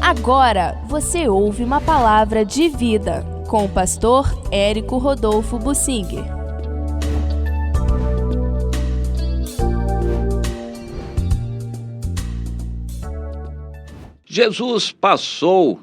Agora você ouve uma palavra de vida com o pastor Érico Rodolfo Bussinger. Jesus passou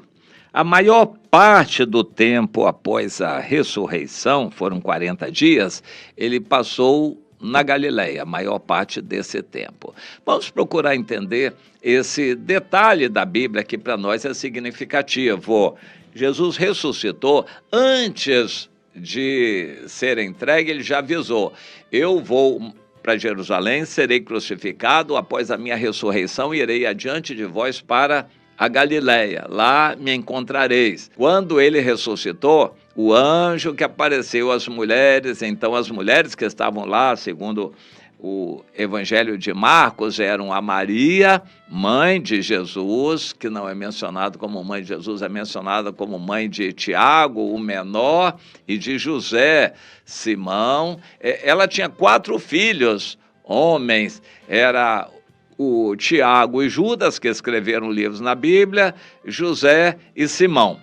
a maior parte do tempo após a ressurreição, foram 40 dias, ele passou na Galileia, a maior parte desse tempo. Vamos procurar entender esse detalhe da Bíblia que para nós é significativo. Jesus ressuscitou antes de ser entregue, ele já avisou: eu vou para Jerusalém, serei crucificado, após a minha ressurreição irei adiante de vós para a Galileia, lá me encontrareis. Quando ele ressuscitou, o anjo que apareceu às mulheres, então as mulheres que estavam lá, segundo o Evangelho de Marcos, eram a Maria, mãe de Jesus, que não é mencionado como mãe de Jesus, é mencionada como mãe de Tiago, o menor, e de José, Simão. Ela tinha 4 filhos, homens, era o Tiago e Judas, que escreveram livros na Bíblia, José e Simão.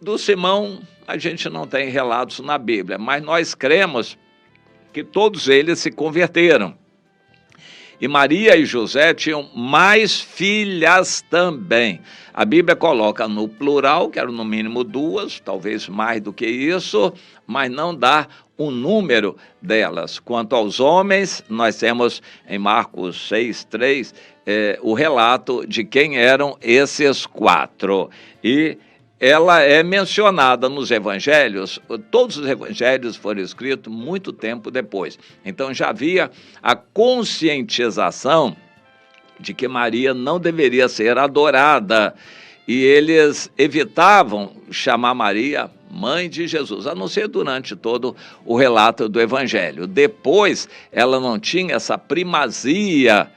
Do Simão, a gente não tem relatos na Bíblia, mas nós cremos que todos eles se converteram. E Maria e José tinham mais filhas também. A Bíblia coloca no plural, que eram no mínimo 2, talvez mais do que isso, mas não dá o número delas. Quanto aos homens, nós temos em Marcos 6:3 o relato de quem eram esses 4. E ela é mencionada nos evangelhos, todos os evangelhos foram escritos muito tempo depois. Então já havia a conscientização de que Maria não deveria ser adorada. E eles evitavam chamar Maria mãe de Jesus, a não ser durante todo o relato do evangelho. Depois ela não tinha essa primazia,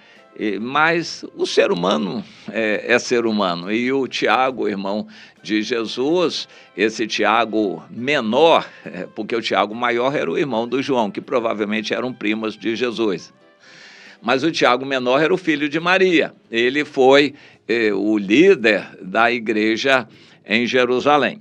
mas o ser humano é ser humano. E o Tiago, irmão de Jesus, esse Tiago menor, porque o Tiago maior era o irmão do João, que provavelmente eram primos de Jesus. Mas o Tiago menor era o filho de Maria. Ele foi o líder da igreja em Jerusalém.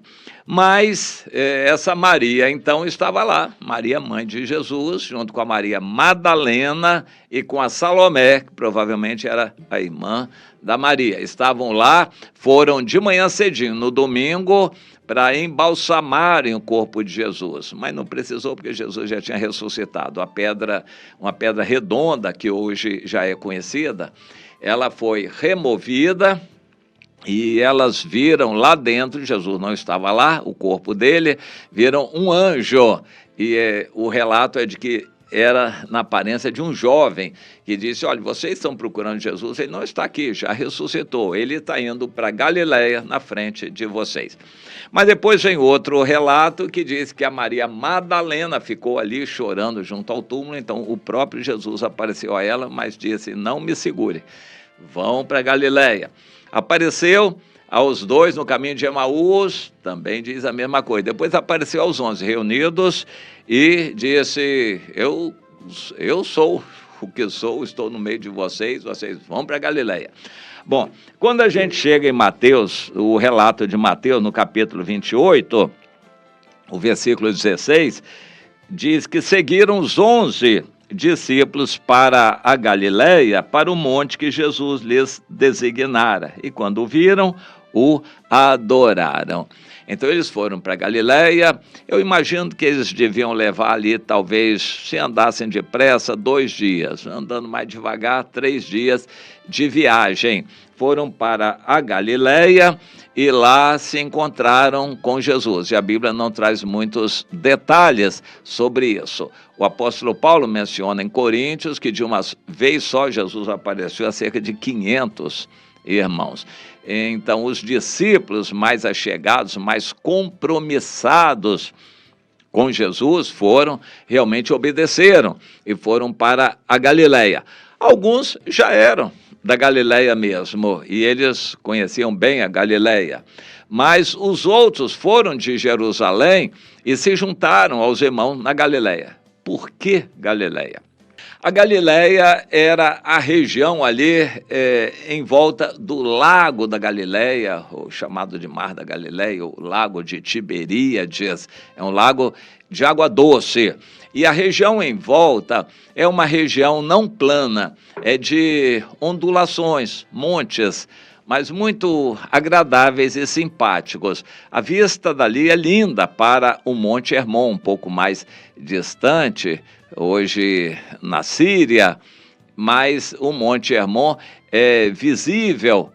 Mas essa Maria, então, estava lá, Maria, mãe de Jesus, junto com a Maria Madalena e com a Salomé, que provavelmente era a irmã da Maria. Estavam lá, foram de manhã cedinho, no domingo, para embalsamarem o corpo de Jesus. Mas não precisou, porque Jesus já tinha ressuscitado. Uma pedra redonda, que hoje já é conhecida, ela foi removida. E elas viram lá dentro, Jesus não estava lá, o corpo dele, viram um anjo. E o relato é de que era na aparência de um jovem, que disse: olha, vocês estão procurando Jesus, ele não está aqui, já ressuscitou, ele está indo para Galileia na frente de vocês. Mas depois vem outro relato que diz que a Maria Madalena ficou ali chorando junto ao túmulo. Então o próprio Jesus apareceu a ela, mas disse: não me segure, vão para Galileia. Apareceu aos 2 no caminho de Emaús, também diz a mesma coisa. Depois apareceu aos 11 reunidos e disse: eu sou o que sou, estou no meio de vocês, vocês vão para Galileia. Bom, quando a gente chega em Mateus, o relato de Mateus, no capítulo 28, o versículo 16, diz que seguiram os 11 discípulos para a Galileia, para o monte que Jesus lhes designara. E quando o viram, o adoraram. Então eles foram para a Galileia. Eu imagino que eles deviam levar ali, talvez, se andassem depressa, 2 dias. Andando mais devagar, 3 dias de viagem. Foram para a Galileia e lá se encontraram com Jesus. E a Bíblia não traz muitos detalhes sobre isso. O apóstolo Paulo menciona em Coríntios que de uma vez só Jesus apareceu a cerca de 500 irmãos. Então os discípulos mais achegados, mais compromissados com Jesus realmente obedeceram e foram para a Galileia. Alguns já eram da Galileia mesmo, e eles conheciam bem a Galileia. Mas os outros foram de Jerusalém e se juntaram aos irmãos na Galileia. Por que Galileia? A Galileia era a região ali em volta do Lago da Galileia, o chamado de Mar da Galileia, o Lago de Tiberíades. É um lago de água doce. E a região em volta é uma região não plana, é de ondulações, montes, mas muito agradáveis e simpáticos. A vista dali é linda para o Monte Hermon, um pouco mais distante, hoje na Síria, mas o Monte Hermon é visível,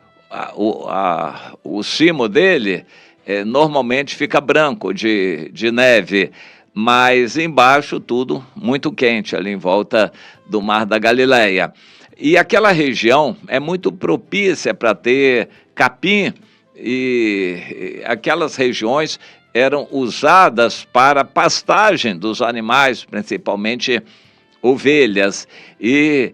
o cimo dele normalmente fica branco de neve, mas embaixo tudo muito quente, ali em volta do Mar da Galileia. E aquela região é muito propícia para ter capim, e aquelas regiões eram usadas para pastagem dos animais, principalmente ovelhas. E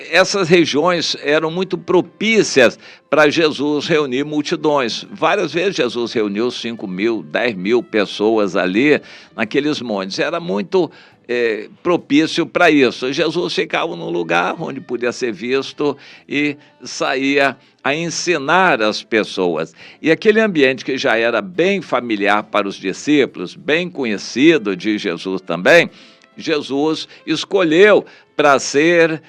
essas regiões eram muito propícias para Jesus reunir multidões. Várias vezes Jesus reuniu 5.000, 10.000 pessoas ali naqueles montes. Era muito propício para isso. Jesus ficava num lugar onde podia ser visto e saía a ensinar as pessoas. E aquele ambiente que já era bem familiar para os discípulos, bem conhecido de Jesus também, Jesus escolheu para ser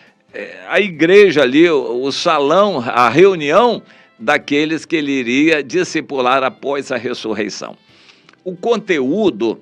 a igreja ali, o salão, a reunião daqueles que ele iria discipular após a ressurreição. O conteúdo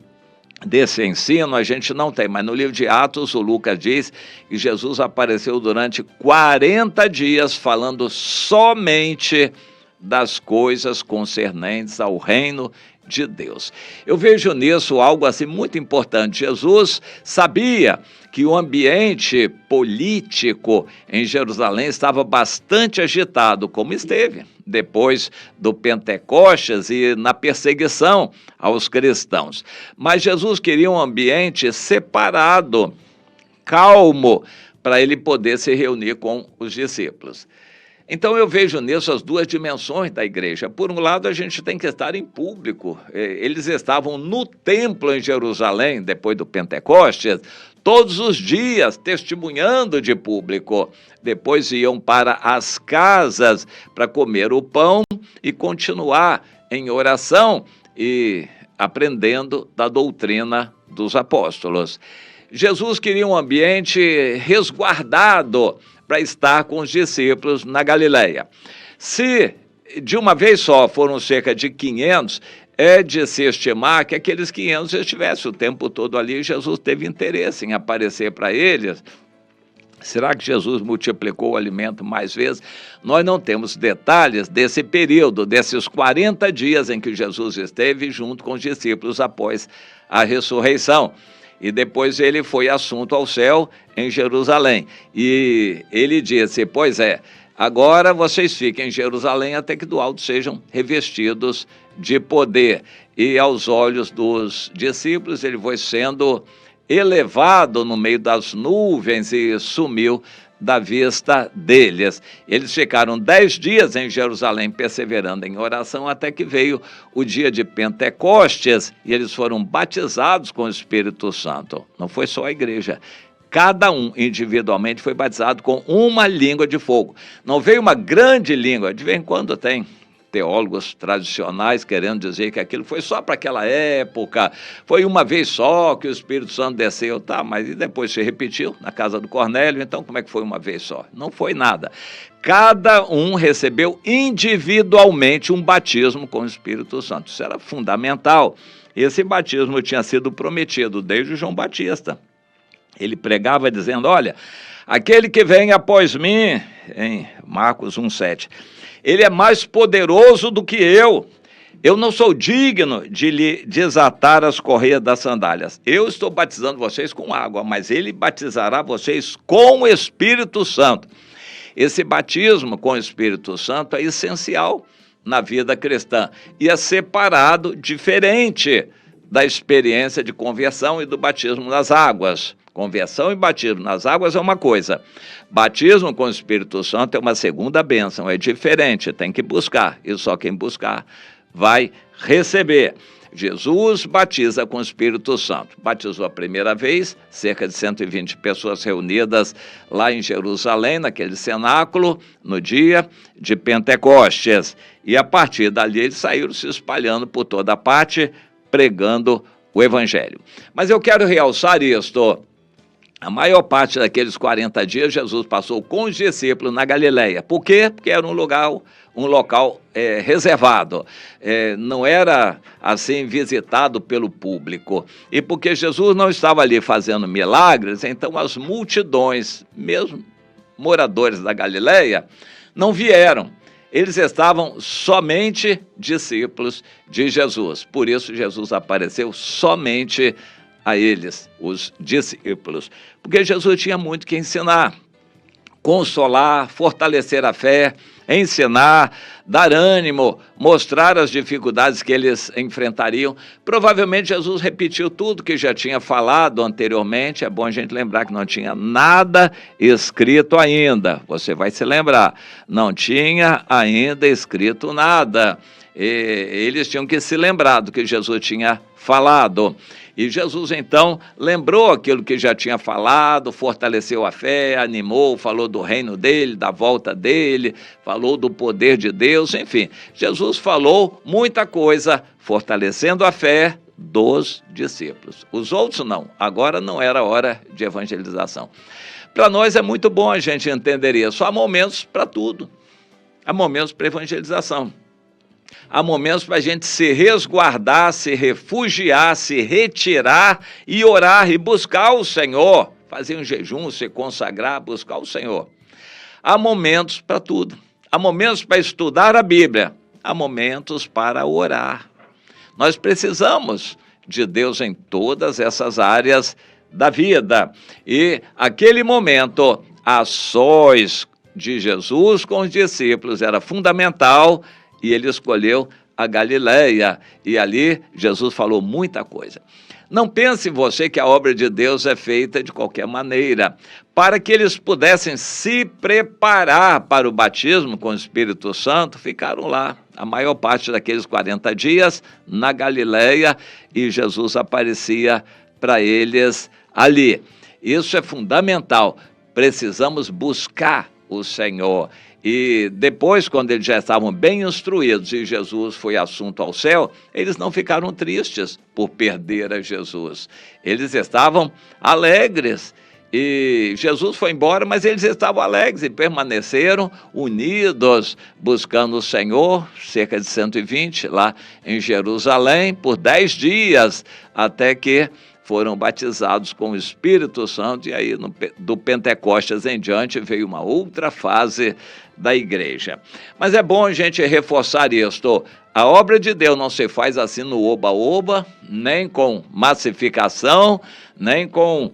desse ensino a gente não tem, mas no livro de Atos o Lucas diz que Jesus apareceu durante 40 dias falando somente das coisas concernentes ao reino de Deus. Eu vejo nisso algo assim muito importante. Jesus sabia que o ambiente político em Jerusalém estava bastante agitado, como esteve depois do Pentecostes e na perseguição aos cristãos. Mas Jesus queria um ambiente separado, calmo, para ele poder se reunir com os discípulos. Então eu vejo nisso as duas dimensões da igreja. Por um lado, a gente tem que estar em público. Eles estavam no templo em Jerusalém, depois do Pentecostes, todos os dias, testemunhando de público. Depois iam para as casas para comer o pão e continuar em oração e aprendendo da doutrina dos apóstolos. Jesus queria um ambiente resguardado para estar com os discípulos na Galileia. Se de uma vez só foram cerca de 500, é de se estimar que aqueles 500 estivessem o tempo todo ali. Jesus teve interesse em aparecer para eles. Será que Jesus multiplicou o alimento mais vezes? Nós não temos detalhes desse período, desses 40 dias em que Jesus esteve junto com os discípulos após a ressurreição. E depois ele foi assunto ao céu em Jerusalém. E ele disse, pois agora vocês fiquem em Jerusalém até que do alto sejam revestidos de poder. E aos olhos dos discípulos ele foi sendo elevado no meio das nuvens e sumiu da vista deles. Eles ficaram 10 dias em Jerusalém perseverando em oração até que veio o dia de Pentecostes e eles foram batizados com o Espírito Santo. Não foi só a igreja. Cada um individualmente foi batizado com uma língua de fogo. Não veio uma grande língua, de vez em quando tem teólogos tradicionais querendo dizer que aquilo foi só para aquela época, foi uma vez só que o Espírito Santo desceu, tá, mas e depois se repetiu na casa do Cornélio, então como é que foi uma vez só? Não foi nada. Cada um recebeu individualmente um batismo com o Espírito Santo, isso era fundamental. Esse batismo tinha sido prometido desde João Batista. Ele pregava dizendo, olha, aquele que vem após mim, em Marcos 1,7, ele é mais poderoso do que eu não sou digno de lhe desatar as correias das sandálias. Eu estou batizando vocês com água, mas ele batizará vocês com o Espírito Santo. Esse batismo com o Espírito Santo é essencial na vida cristã e é separado, diferente da experiência de conversão e do batismo nas águas. Conversão e batismo nas águas é uma coisa. Batismo com o Espírito Santo é uma segunda bênção, é diferente, tem que buscar. E só quem buscar vai receber. Jesus batiza com o Espírito Santo. Batizou a primeira vez, cerca de 120 pessoas reunidas lá em Jerusalém, naquele cenáculo, no dia de Pentecostes. E a partir dali eles saíram se espalhando por toda parte, pregando o Evangelho. Mas eu quero realçar isto. A maior parte daqueles 40 dias, Jesus passou com os discípulos na Galileia. Por quê? Porque era um local reservado. Não era, assim, visitado pelo público. E porque Jesus não estava ali fazendo milagres, então as multidões, mesmo moradores da Galileia, não vieram. Eles estavam somente discípulos de Jesus. Por isso, Jesus apareceu somente a eles, os discípulos, porque Jesus tinha muito que ensinar, consolar, fortalecer a fé, ensinar, dar ânimo, mostrar as dificuldades que eles enfrentariam. Provavelmente Jesus repetiu tudo que já tinha falado anteriormente. É bom a gente lembrar que não tinha nada escrito ainda. Você vai se lembrar, não tinha ainda escrito nada. Eles tinham que se lembrar do que Jesus tinha falado. E Jesus, então, lembrou aquilo que já tinha falado, fortaleceu a fé, animou, falou do reino dele, da volta dele, falou do poder de Deus, enfim. Jesus falou muita coisa, fortalecendo a fé dos discípulos. Os outros não, agora não era hora de evangelização. Para nós é muito bom a gente entender isso, há momentos para tudo, há momentos para evangelização. Há momentos para a gente se resguardar, se refugiar, se retirar e orar e buscar o Senhor. Fazer um jejum, se consagrar, buscar o Senhor. Há momentos para tudo. Há momentos para estudar a Bíblia. Há momentos para orar. Nós precisamos de Deus em todas essas áreas da vida. E aquele momento, a sós de Jesus com os discípulos era fundamental. E ele escolheu a Galileia, e ali Jesus falou muita coisa. Não pense você que a obra de Deus é feita de qualquer maneira. Para que eles pudessem se preparar para o batismo com o Espírito Santo, ficaram lá a maior parte daqueles 40 dias na Galileia, e Jesus aparecia para eles ali. Isso é fundamental. Precisamos buscar o Senhor. E depois, quando eles já estavam bem instruídos e Jesus foi assunto ao céu, eles não ficaram tristes por perder a Jesus. Eles estavam alegres. E Jesus foi embora, mas eles estavam alegres e permaneceram unidos, buscando o Senhor, cerca de 120, lá em Jerusalém, por 10 dias, até que foram batizados com o Espírito Santo, e aí do Pentecostes em diante veio uma outra fase da igreja. Mas é bom a gente reforçar isto. A obra de Deus não se faz assim no oba-oba, nem com massificação, nem com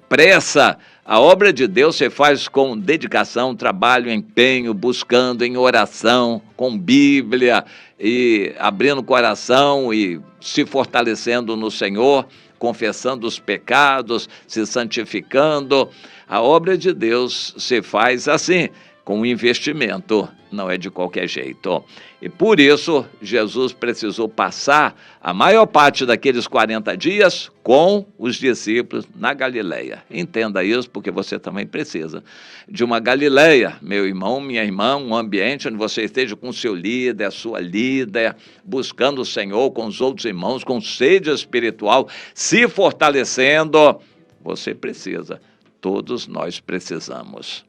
pressa. A obra de Deus se faz com dedicação, trabalho, empenho, buscando em oração, com Bíblia, e abrindo o coração e se fortalecendo no Senhor, confessando os pecados, se santificando. A obra de Deus se faz assim, com investimento, não é de qualquer jeito. E por isso, Jesus precisou passar a maior parte daqueles 40 dias com os discípulos na Galileia. Entenda isso, porque você também precisa de uma Galileia, meu irmão, minha irmã, um ambiente onde você esteja com o seu líder, a sua líder, buscando o Senhor com os outros irmãos, com sede espiritual, se fortalecendo. Você precisa, todos nós precisamos.